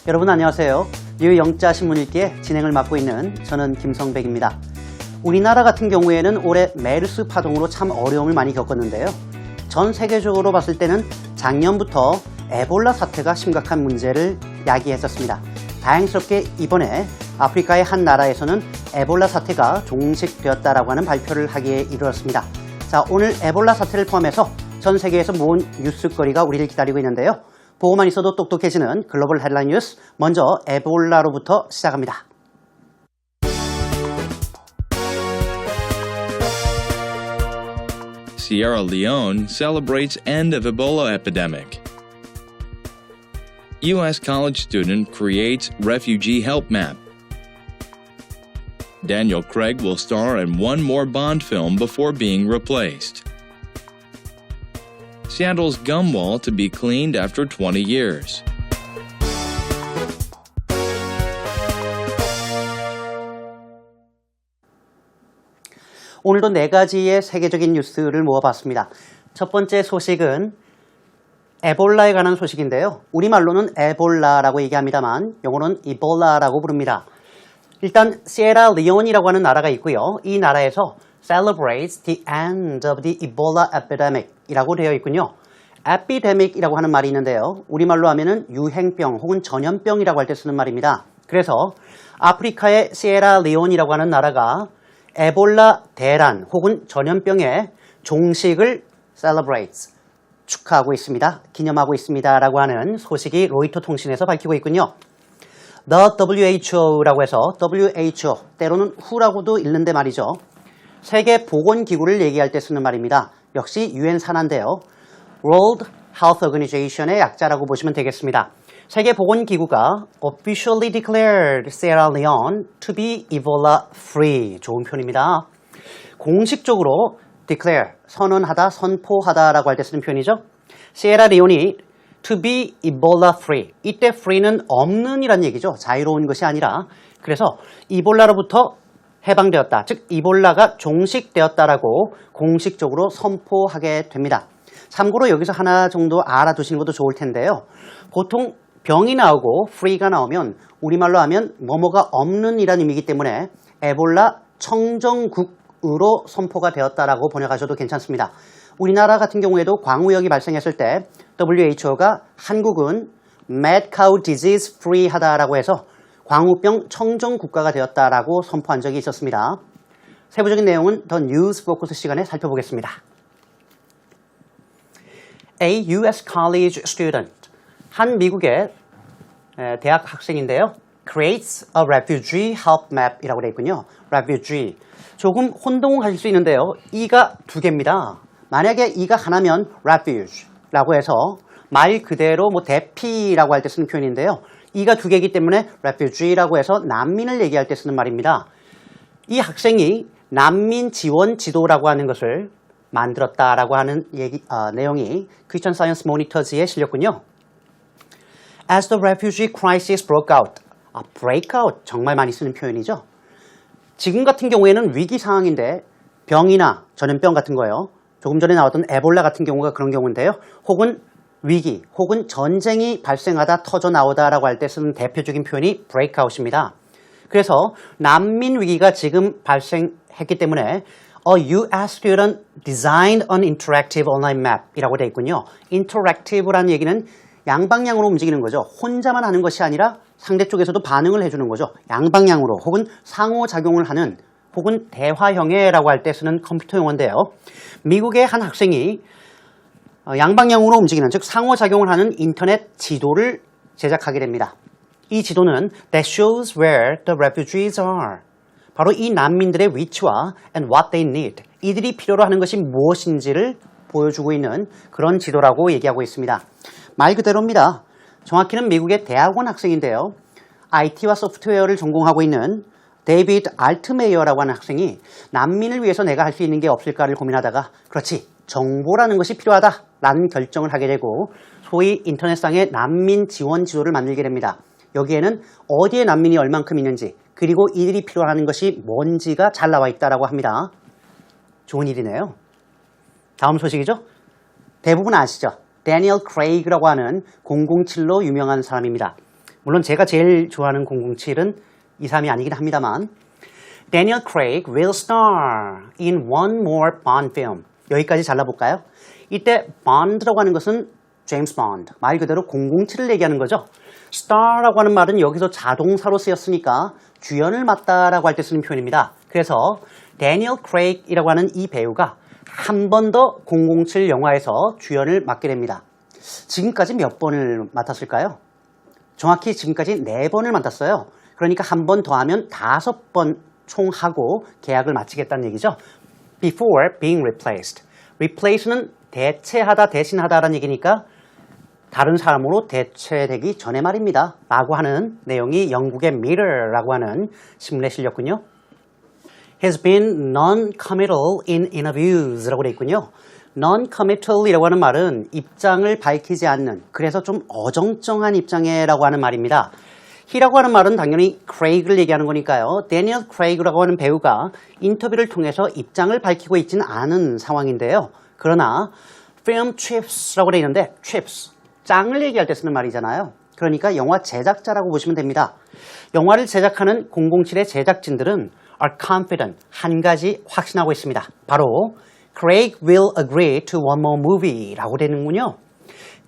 여러분 안녕하세요. 뉴영자 신문 읽기의 진행을 맡고 있는 저는 김성백입니다. 우리나라 같은 경우에는 올해 메르스 파동으로 참 어려움을 많이 겪었는데요. 전 세계적으로 봤을 때는 작년부터 에볼라 사태가 심각한 문제를 야기했었습니다. 다행스럽게 이번에 아프리카의 한 나라에서는 에볼라 사태가 종식되었다라고 하는 발표를 하기에 이르렀습니다. 자, 오늘 에볼라 사태를 포함해서 전 세계에서 모은 뉴스거리가 우리를 기다리고 있는데요. 보고만 있어도 똑똑해지는 글로벌 헤드라인 뉴스, 먼저 에볼라로부터 시작합니다. Sierra Leone celebrates end of Ebola epidemic. U.S. college student creates refugee help map. Daniel Craig will star in one more Bond film before being replaced. Seattle's gum wall to be cleaned after 20 years. 오늘도 네 가지의 세계적인 뉴스를 모아봤습니다. 첫 번째 소식은 에볼라에 관한 소식인데요. 우리말로는 에볼라라고 얘기합니다만 영어로는 이볼라라고 부릅니다. 일단 시에라리온이라고 하는 나라가 있고요. 이 나라에서 celebrates the end of the Ebola epidemic 이라고 되어 있군요. epidemic이라고 하는 말이 있는데요. 우리말로 하면은 유행병 혹은 전염병이라고 할 때 쓰는 말입니다. 그래서 아프리카의 시에라리온이라고 하는 나라가 에볼라 대란 혹은 전염병의 종식을 celebrates, 축하하고 있습니다. 기념하고 있습니다. 라고 하는 소식이 로이터 통신에서 밝히고 있군요. The WHO라고 해서 WHO, 때로는 WHO라고도 읽는데 말이죠. 세계보건기구를 얘기할 때 쓰는 말입니다. 역시 유엔 산하인데요. World Health Organization의 약자라고 보시면 되겠습니다. 세계보건기구가 officially declared Sierra Leone to be Ebola free. 좋은 표현입니다. 공식적으로 declare, 선언하다, 선포하다라고 할 때 쓰는 표현이죠. 시에라리온이 to be Ebola free. 이때 free는 없는 이란 얘기죠. 자유로운 것이 아니라. 그래서 이볼라로부터 해방되었다. 즉 이볼라가 종식되었다라고 공식적으로 선포하게 됩니다. 참고로 여기서 하나 정도 알아두시는 것도 좋을 텐데요. 보통 병이 나오고 free가 나오면 우리말로 하면 뭐뭐가 없는 이란 의미이기 때문에 에볼라 청정국으로 선포가 되었다라고 번역하셔도 괜찮습니다. 우리나라 같은 경우에도 광우역이 발생했을 때 WHO가 한국은 mad cow disease free 하다라고 해서 광우병 청정 국가가 되었다라고 선포한 적이 있었습니다. 세부적인 내용은 더 뉴스 포커스 시간에 살펴보겠습니다. A U.S. college student, 한 미국의 대학 학생인데요. creates a refugee help map 이라고 되어 있군요. refugee. 조금 혼동하실 수 있는데요. 이가 두 개입니다. 만약에 이가 하나면 refuge라고 해서 말 그대로 대피라고 할 때 쓰는 표현인데요. 이가 두 개이기 때문에 refugee라고 해서 난민을 얘기할 때 쓰는 말입니다. 이 학생이 난민 지원 지도라고 하는 것을 만들었다라고 하는 내용이 Christian Science Monitors에 실렸군요. As the refugee crisis broke out. breakout 정말 많이 쓰는 표현이죠. 지금 같은 경우에는 위기 상황인데 병이나 전염병 같은 거요. 조금 전에 나왔던 에볼라 같은 경우가 그런 경우인데요. 혹은 위기 혹은 전쟁이 발생하다 터져 나오다라고 할 때 쓰는 대표적인 표현이 breakout입니다. 그래서 난민 위기가 지금 발생했기 때문에 A U.S. student designed an interactive online map 이라고 되어 있군요. interactive라는 얘기는 양방향으로 움직이는 거죠. 혼자만 하는 것이 아니라 상대 쪽에서도 반응을 해주는 거죠. 양방향으로 혹은 상호작용을 하는 혹은 대화형해라고 할 때 쓰는 컴퓨터 용어인데요. 미국의 한 학생이 양방향으로 움직이는, 즉 상호작용을 하는 인터넷 지도를 제작하게 됩니다. 이 지도는 that shows where the refugees are. 바로 이 난민들의 위치와 and what they need. 이들이 필요로 하는 것이 무엇인지를 보여주고 있는 그런 지도라고 얘기하고 있습니다. 말 그대로입니다. 정확히는 미국의 대학원 학생인데요. IT와 소프트웨어를 전공하고 있는 데이비드 알트메이어라고 하는 학생이 난민을 위해서 내가 할 수 있는 게 없을까를 고민하다가 그렇지, 정보라는 것이 필요하다라는 결정을 하게 되고 소위 인터넷상의 난민 지원 지도를 만들게 됩니다. 여기에는 어디에 난민이 얼만큼 있는지 그리고 이들이 필요하는 것이 뭔지가 잘 나와 있다고 합니다. 좋은 일이네요. 다음 소식이죠. 대부분 아시죠? 데니얼 크레이그라고 하는 007로 유명한 사람입니다. 물론 제가 제일 좋아하는 007은 2, 3이 아니긴 합니다만 Daniel Craig will star in one more Bond film. 여기까지 잘라볼까요? 이때 Bond라고 하는 것은 제임스 본드, 말 그대로 007을 얘기하는 거죠. star라고 하는 말은 여기서 자동사로 쓰였으니까 주연을 맡다라고 할 때 쓰는 표현입니다. 그래서 Daniel Craig이라고 하는 이 배우가 한 번 더 007 영화에서 주연을 맡게 됩니다. 지금까지 몇 번을 맡았을까요? 정확히 지금까지 4번을 맡았어요. 그러니까 한 번 더 하면 5번 총 하고 계약을 마치겠다는 얘기죠. Before being replaced. Replace는 대체하다, 대신하다라는 얘기니까 다른 사람으로 대체되기 전에 말입니다. 라고 하는 내용이 영국의 Mirror라고 하는 신문에 실렸군요. Has been non-committal in interviews 라고 되어 있군요. non-committal이라고 하는 말은 입장을 밝히지 않는, 그래서 좀 어정쩡한 입장에라고 하는 말입니다. he라고 하는 말은 당연히 Craig를 얘기하는 거니까요. Daniel Craig라고 하는 배우가 인터뷰를 통해서 입장을 밝히고 있지는 않은 상황인데요. 그러나 film chips라고 되어 있는데 chips, 짱을 얘기할 때 쓰는 말이잖아요. 그러니까 영화 제작자라고 보시면 됩니다. 영화를 제작하는 007의 제작진들은 are confident, 한 가지 확신하고 있습니다. 바로 Craig will agree to one more movie 라고 되는군요.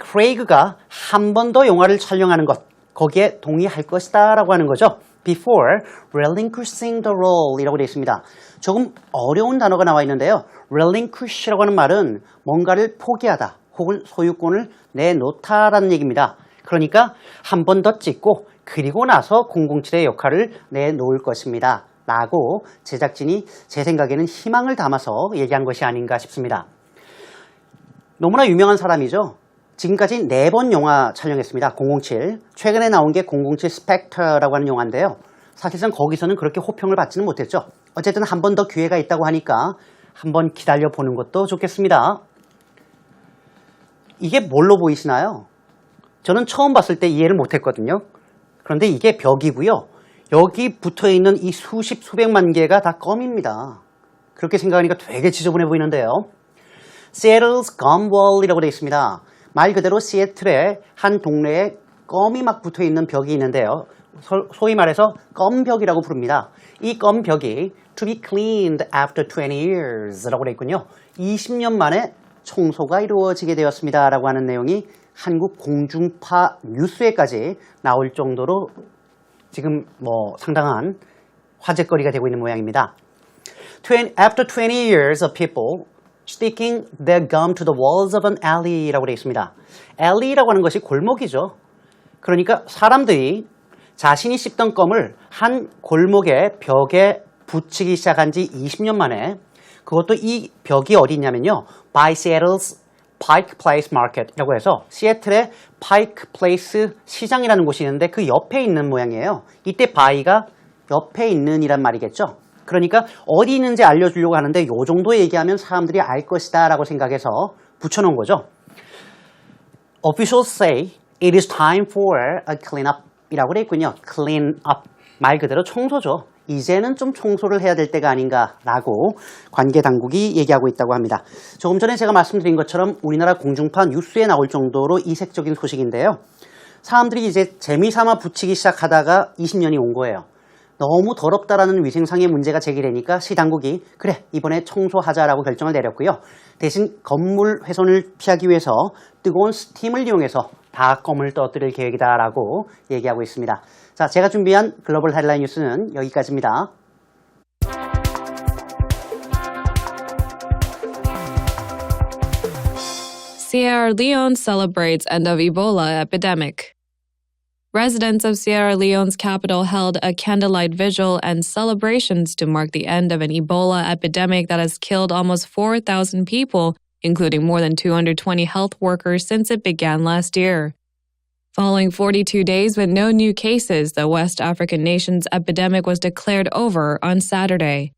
Craig가 한 번 더 영화를 촬영하는 것, 거기에 동의할 것이다 라고 하는 거죠. Before relinquishing the role 이라고 되어 있습니다. 조금 어려운 단어가 나와 있는데요. relinquish라고 하는 말은 뭔가를 포기하다 혹은 소유권을 내놓다라는 얘기입니다. 그러니까 한 번 더 찍고 그리고 나서 007의 역할을 내놓을 것입니다. 라고 제작진이 제 생각에는 희망을 담아서 얘기한 것이 아닌가 싶습니다. 너무나 유명한 사람이죠. 지금까지 4번 영화 촬영했습니다. 007. 최근에 나온 게 007 스펙터라고 하는 영화인데요. 사실상 거기서는 그렇게 호평을 받지는 못했죠. 어쨌든 한 번 더 기회가 있다고 하니까 한번 기다려보는 것도 좋겠습니다. 이게 뭘로 보이시나요? 저는 처음 봤을 때 이해를 못했거든요. 그런데 이게 벽이고요. 여기 붙어있는 이 수십 수백만 개가 다 껌입니다. 그렇게 생각하니까 되게 지저분해 보이는데요. Seattle's Gum Wall이라고 되어 있습니다. 말 그대로 시애틀의 한 동네에 껌이 막 붙어있는 벽이 있는데요. 소위 말해서 껌벽이라고 부릅니다. 이 껌벽이 to be cleaned after 20 years 라고 되어 있군요. 20년 만에 청소가 이루어지게 되었습니다. 라고 하는 내용이 한국 공중파 뉴스에까지 나올 정도로 지금 상당한 화제거리가 되고 있는 모양입니다. After 20 years of people sticking their gum to the walls of an alley라고 되어 있습니다. alley라고 하는 것이 골목이죠. 그러니까 사람들이 자신이 씹던 껌을 한 골목의 벽에 붙이기 시작한 지 20년 만에, 그것도 이 벽이 어디 있냐면요. by Seattle's Pike Place Market이라고 해서 시애틀의 Pike Place 시장이라는 곳이 있는데 그 옆에 있는 모양이에요. 이때 by가 옆에 있는 이란 말이겠죠. 그러니까 어디 있는지 알려주려고 하는데 요 정도 얘기하면 사람들이 알 것이다 라고 생각해서 붙여놓은 거죠. Officials say it is time for a cleanup 이라고 되어 있군요. clean up, 말 그대로 청소죠. 이제는 좀 청소를 해야 될 때가 아닌가라고 관계 당국이 얘기하고 있다고 합니다. 조금 전에 제가 말씀드린 것처럼 우리나라 공중파 뉴스에 나올 정도로 이색적인 소식인데요. 사람들이 이제 재미삼아 붙이기 시작하다가 20년이 온 거예요. 너무 더럽다라는 위생상의 문제가 제기되니까 시 당국이 그래 이번에 청소하자라고 결정을 내렸고요. 대신 건물 훼손을 피하기 위해서 뜨거운 스팀을 이용해서 다 껌을 떠뜨릴 계획이다라고 얘기하고 있습니다. 자, 제가 준비한 글로벌 헤드라인 뉴스는 여기까지입니다. Sierra Leone celebrates end of Ebola epidemic. Residents of Sierra Leone's capital held a candlelight vigil and celebrations to mark the end of an Ebola epidemic that has killed almost 4,000 people, including more than 220 health workers since it began last year. Following 42 days with no new cases, the West African nation's epidemic was declared over on Saturday.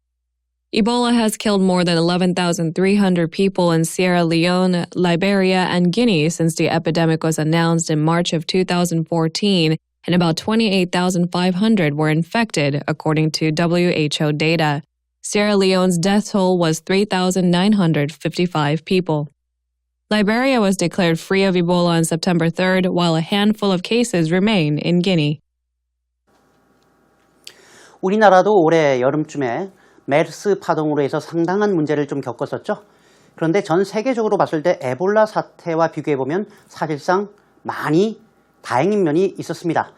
Ebola has killed more than 11,300 people in Sierra Leone, Liberia, and Guinea since the epidemic was announced in March of 2014, and about 28,500 were infected, according to WHO data. Sierra Leone's death toll was 3,955 people. Liberia was declared free of Ebola on September 3rd, while a handful of cases remain in Guinea. 우리나라도 올해 여름쯤에 메르스 파동으로 해서 상당한 문제를 좀 겪었었죠. 그런데 전 세계적으로 봤을 때 에볼라 사태와 비교해보면 사실상 많이 다행인 면이 있었습니다.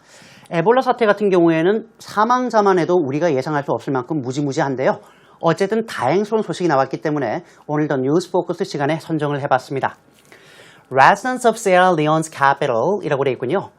에볼라 사태 같은 경우에는 사망자만 해도 우리가 예상할 수 없을 만큼 무지무지한데요. 어쨌든 다행스러운 소식이 나왔기 때문에 오늘도 뉴스 포커스 시간에 선정을 해봤습니다. Residents of Sierra Leone's capital 이라고 되어 있군요.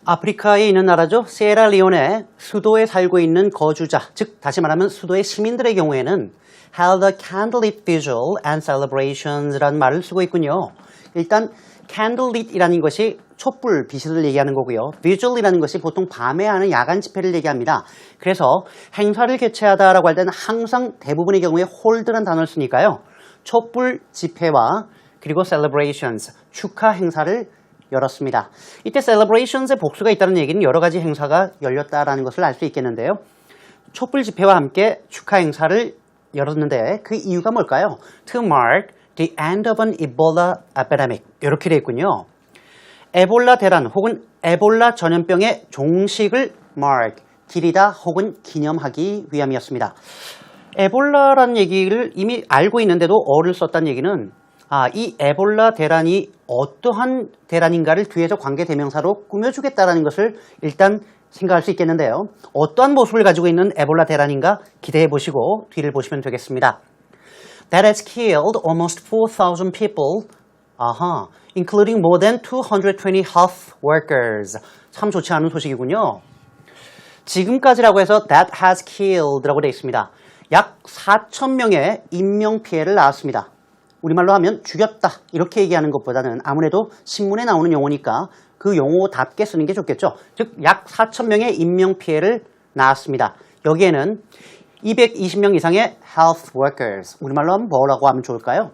아프리카에 있는 나라죠. 시에라리온의 수도에 살고 있는 거주자, 즉 다시 말하면 수도의 시민들의 경우에는 held a candlelit vigil and celebrations라는 말을 쓰고 있군요. 일단 candlelit 이라는 것이 촛불, 빛을 얘기하는 거고요. vigil이라는 것이 보통 밤에 하는 야간 집회를 얘기합니다. 그래서 행사를 개최하다라고 할 때는 항상 대부분의 경우에 hold라는 단어를 쓰니까요. 촛불 집회와 그리고 celebrations, 축하 행사를 열었습니다. 이때 celebrations의 복수가 있다는 얘기는 여러 가지 행사가 열렸다라는 것을 알 수 있겠는데요. 촛불 집회와 함께 축하 행사를 열었는데 그 이유가 뭘까요? To mark the end of an Ebola epidemic 이렇게 되어 있군요. 에볼라 대란 혹은 에볼라 전염병의 종식을 mark, 기리다 혹은 기념하기 위함이었습니다. 에볼라라는 얘기를 이미 알고 있는데도 어를 썼다는 얘기는 이 에볼라 대란이 어떠한 대란인가를 뒤에서 관계대명사로 꾸며주겠다라는 것을 일단 생각할 수 있겠는데요. 어떠한 모습을 가지고 있는 에볼라 대란인가 기대해 보시고 뒤를 보시면 되겠습니다. That has killed almost 4,000 people, including more than 220 health workers. 참 좋지 않은 소식이군요. 지금까지라고 해서 that has killed라고 되어 있습니다. 약 4,000명의 인명피해를 낳았습니다. 우리말로 하면 죽였다 이렇게 얘기하는 것보다는 아무래도 신문에 나오는 용어니까 그 용어답게 쓰는 게 좋겠죠. 즉 약 4,000명의 인명피해를 낳았습니다. 여기에는 220명 이상의 health workers, 우리말로 하면 뭐라고 하면 좋을까요?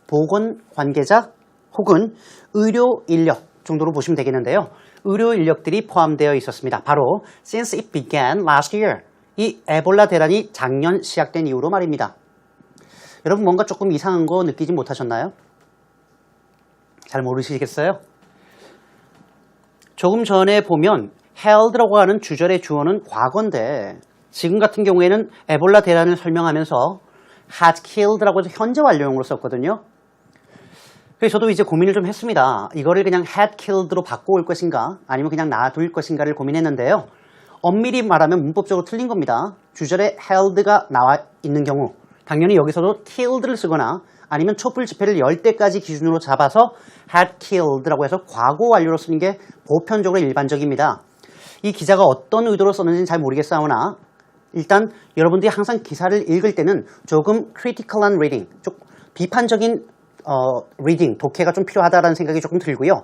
보건 관계자 혹은 의료 인력 정도로 보시면 되겠는데요. 의료 인력들이 포함되어 있었습니다. 바로 since it began last year, 이 에볼라 대란이 작년 시작된 이후로 말입니다. 여러분 뭔가 조금 이상한 거 느끼지 못하셨나요? 잘 모르시겠어요? 조금 전에 보면 held라고 하는 주절의 주어는 과거인데 지금 같은 경우에는 에볼라 대란을 설명하면서 had killed라고 해서 현재 완료형으로 썼거든요. 그래서 저도 이제 고민을 좀 했습니다. 이거를 그냥 had killed로 바꿔올 것인가 아니면 그냥 놔둘 것인가를 고민했는데요. 엄밀히 말하면 문법적으로 틀린 겁니다. 주절에 held가 나와 있는 경우 당연히 여기서도 killed를 쓰거나 아니면 촛불 집회를 열 때까지 기준으로 잡아서 had killed라고 해서 과거 완료로 쓰는 게 보편적으로 일반적입니다. 이 기자가 어떤 의도로 썼는지는 잘 모르겠사오나 일단 여러분들이 항상 기사를 읽을 때는 조금 critical한 reading, 좀 비판적인 reading, 독해가 좀 필요하다는 생각이 조금 들고요.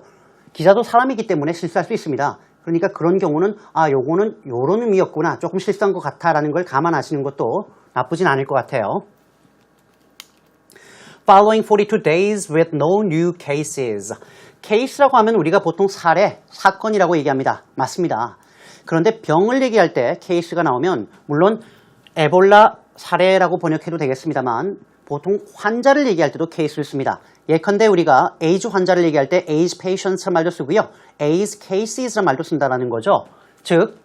기자도 사람이기 때문에 실수할 수 있습니다. 그러니까 그런 경우는 요거는 요런 의미였구나, 조금 실수한 것 같아라는 걸 감안하시는 것도 나쁘진 않을 것 같아요. Following 42 days with no new cases. case라고 하면 우리가 보통 사례, 사건이라고 얘기합니다. 맞습니다. 그런데 병을 얘기할 때 case가 나오면 물론 에볼라 사례라고 번역해도 되겠습니다만 보통 환자를 얘기할 때도 case를 씁니다. 예컨대 우리가 AIDS 환자를 얘기할 때 AIDS patients란 말도 쓰고요. AIDS cases란 말도 쓴다는 거죠. 즉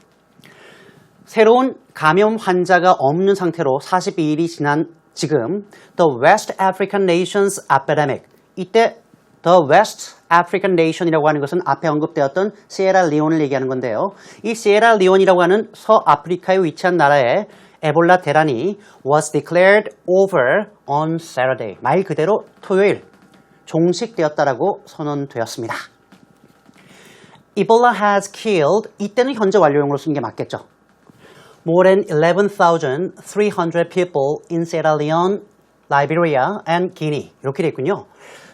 새로운 감염 환자가 없는 상태로 42일이 지난 지금 The West African Nations Epidemic, 이때 The West African Nation이라고 하는 것은 앞에 언급되었던 시에라리온을 얘기하는 건데요. 이 시에라리온이라고 하는 서아프리카에 위치한 나라의 에볼라 대란이 was declared over on Saturday. 말 그대로 토요일 종식되었다라고 선언되었습니다. Ebola has killed, 이때는 현재 완료형으로 쓰는 게 맞겠죠. More than 11,300 people in Sierra Leone, Liberia and Guinea. 이렇게 되어 있군요.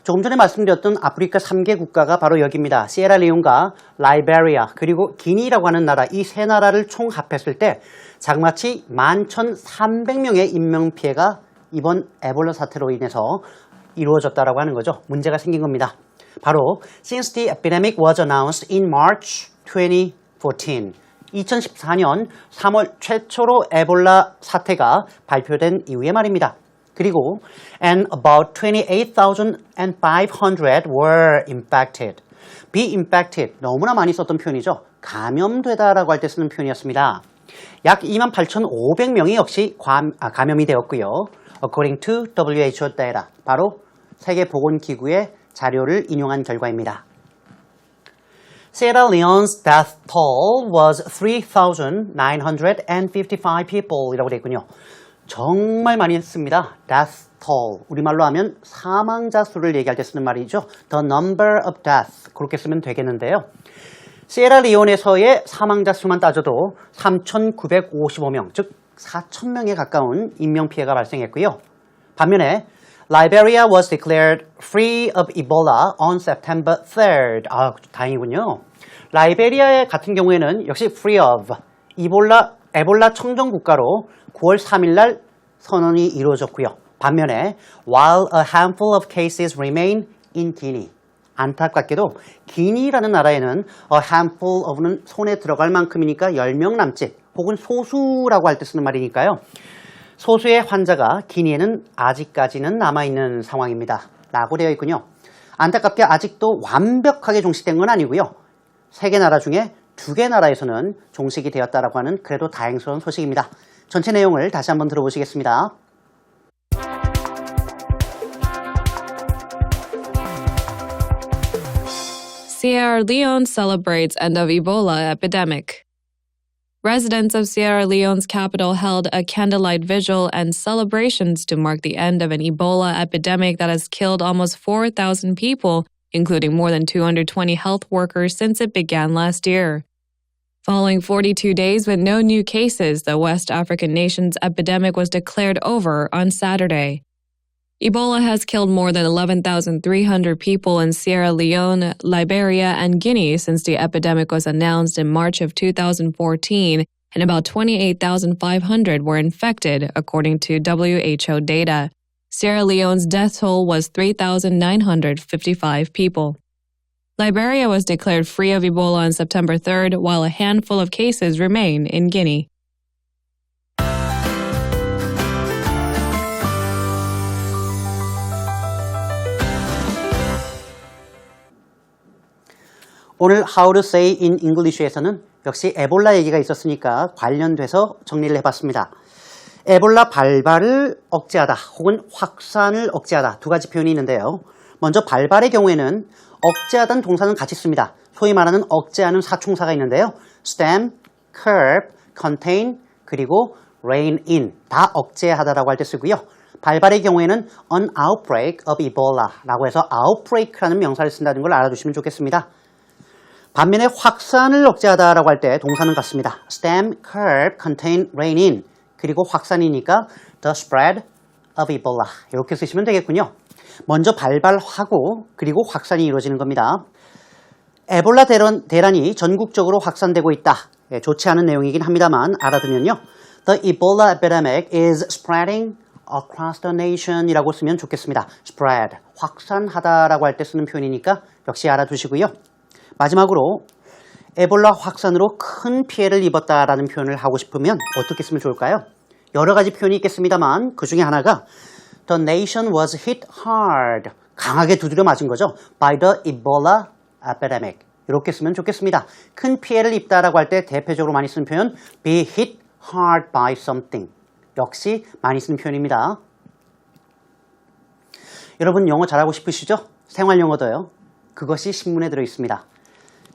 조금 전에 말씀드렸던 아프리카 3개 국가가 바로 여기입니다. 시에라리온과 라이베리아 그리고 기니라고 하는 나라, 이 세 나라를 총 합했을 때 자그마치 11,300명의 인명피해가 이번 에볼라 사태로 인해서 이루어졌다라고 하는 거죠. 문제가 생긴 겁니다. 바로 Since the epidemic was announced in March 2014. 2014년 3월 최초로 에볼라 사태가 발표된 이후에 말입니다. 그리고 and about 28,500 were infected. be infected, 너무나 많이 썼던 표현이죠. 감염되다라고 할 때 쓰는 표현이었습니다. 약 28,500명이 역시 감염이 되었고요. According to WHO data, 바로 세계보건기구의 자료를 인용한 결과입니다. Sierra Leone's death toll was 3,955 people 이라고 되어 있군요. 정말 많이 했습니다. death toll. 우리말로 하면 사망자 수를 얘기할 때 쓰는 말이죠. The number of death. 그렇게 쓰면 되겠는데요. 시에라리온에서의 사망자 수만 따져도 3,955명, 즉 4,000명에 가까운 인명피해가 발생했고요. 반면에 Liberia was declared free of Ebola on September 3rd. 다행이군요. 라이베리아 같은 경우에는 역시 free of, 에볼라 청정 국가로 9월 3일 날 선언이 이루어졌고요. 반면에 while a handful of cases remain in Guinea. 안타깝게도 기니라는 나라에는 a handful of는 손에 들어갈 만큼이니까 10명 남짓 혹은 소수라고 할 때 쓰는 말이니까요. 소수의 환자가 기니에는 아직까지는 남아있는 상황입니다. 라고 되어 있군요. 안타깝게 아직도 완벽하게 종식된 건 아니고요. 3개 나라 중에 2개 나라에서는 종식이 되었다라고 하는 그래도 다행스러운 소식입니다. 전체 내용을 다시 한번 들어보시겠습니다. Sierra Leone celebrates end of Ebola epidemic. Residents of Sierra Leone's capital held a candlelight vigil and celebrations to mark the end of an Ebola epidemic that has killed almost 4,000 people, including more than 220 health workers since it began last year. Following 42 days with no new cases, the West African nation's epidemic was declared over on Saturday. Ebola has killed more than 11,300 people in Sierra Leone, Liberia, and Guinea since the epidemic was announced in March of 2014, and about 28,500 were infected, according to WHO data. Sierra Leone's death toll was 3,955 people. Liberia was declared free of Ebola on September 3rd, while a handful of cases remain in Guinea. 오늘 How to Say in English에서는 역시 에볼라 얘기가 있었으니까 관련돼서 정리를 해봤습니다. 에볼라 발발을 억제하다 혹은 확산을 억제하다 두 가지 표현이 있는데요. 먼저 발발의 경우에는 억제하다는 동사는 같이 씁니다. 소위 말하는 억제하는 사총사가 있는데요. stem, curb, contain, 그리고 rein in 다 억제하다라고 할 때 쓰고요. 발발의 경우에는 an outbreak of Ebola라고 해서 outbreak라는 명사를 쓴다는 걸 알아두시면 좋겠습니다. 반면에 확산을 억제하다라고 할 때 동사는 같습니다. stem, curb, contain, rein in 그리고 확산이니까 the spread of Ebola 이렇게 쓰시면 되겠군요. 먼저 발발하고 그리고 확산이 이루어지는 겁니다. 에볼라 대란이 전국적으로 확산되고 있다. 좋지 않은 내용이긴 합니다만 알아두면요. The Ebola epidemic is spreading across the nation 이라고 쓰면 좋겠습니다. spread, 확산하다라고 할 때 쓰는 표현이니까 역시 알아두시고요. 마지막으로 에볼라 확산으로 큰 피해를 입었다라는 표현을 하고 싶으면 어떻게 쓰면 좋을까요? 여러 가지 표현이 있겠습니다만 그 중에 하나가 The nation was hit hard. 강하게 두드려 맞은 거죠. By the Ebola epidemic. 이렇게 쓰면 좋겠습니다. 큰 피해를 입다라고 할 때 대표적으로 많이 쓰는 표현 be hit hard by something. 역시 많이 쓰는 표현입니다. 여러분 영어 잘하고 싶으시죠? 생활 영어도요. 그것이 신문에 들어 있습니다.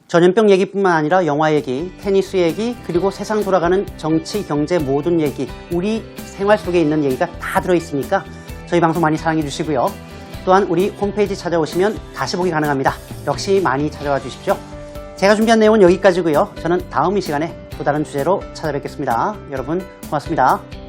전염병 얘기뿐만 아니라 영화 얘기, 테니스 얘기, 그리고 세상 돌아가는 정치, 경제 모든 얘기, 우리 생활 속에 있는 얘기가 다 들어있으니까 저희 방송 많이 사랑해 주시고요. 또한 우리 홈페이지 찾아오시면 다시 보기 가능합니다. 역시 많이 찾아와 주십시오. 제가 준비한 내용은 여기까지고요. 저는 다음 이 시간에 또 다른 주제로 찾아뵙겠습니다. 여러분 고맙습니다.